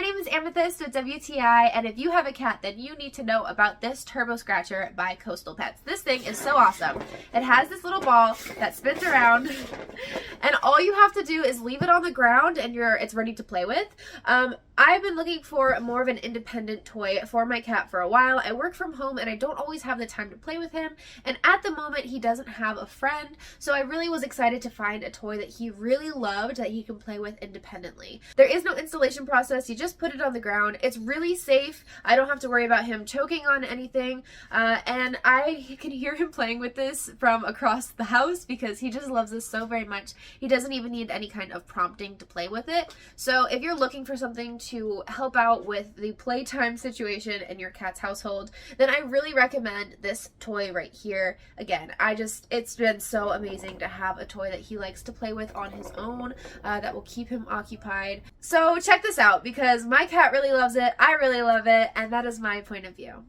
name is Amethyst with WTI, and if you have a cat, then you need to know about this Turbo Scratcher by Coastal Pets. This thing is so awesome. It has this little ball that spins around, and all you have to do is leave it on the ground, and it's ready to play with. I've been looking for more of an independent toy for my cat for a while. I work from home, and I don't always have the time to play with him, and at the moment, he doesn't have a friend, so I really was excited to find a toy that he really loved that he can play with independently. There is no installation process. You just put it on the ground. It's really safe. I don't have to worry about him choking on anything, and I can hear him playing with this from across the house because he just loves this so very much. He doesn't even need any kind of prompting to play with it. So if you're looking for something to help out with the playtime situation in your cat's household, then I really recommend this toy right here. Again, it's been so amazing to have a toy that he likes to play with on his own, that will keep him occupied. So check this out because my cat really loves it, I really love it, and that is my point of view.